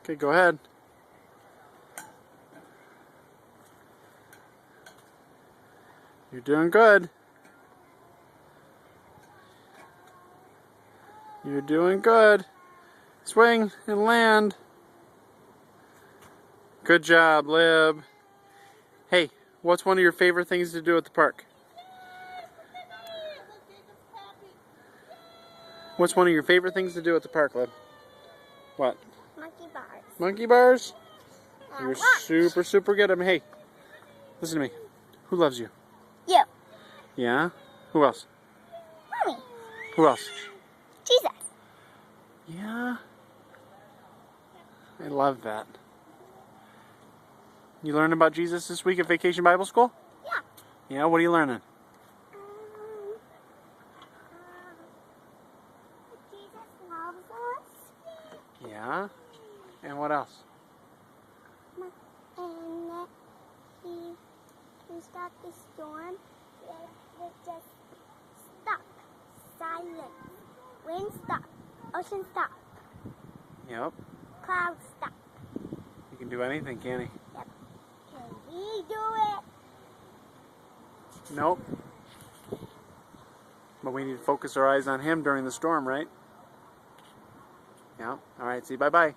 Okay, go ahead. You're doing good. You're doing good. Swing and land. Good job, Lib. Hey, what's one of your favorite things to do at the park? What's one of your favorite things to do at the park, Lib? What? Monkey bars. Monkey bars? You're super good. Hey, listen to me. Who loves you? You. Yeah? Who else? Mommy. Who else? Jesus. Yeah? I love that. You learned about Jesus this week at Vacation Bible School? Yeah. Yeah, what are you learning? Jesus loves us. Yeah? And what else? And that he stopped the storm. It just stopped. Silent. Wind stopped. Ocean stopped. Yep. Clouds stopped. He can do anything, can he? Yep. Can we do it? Nope. But we need to focus our eyes on him during the storm, right? Yeah. All right. See you. Bye-bye.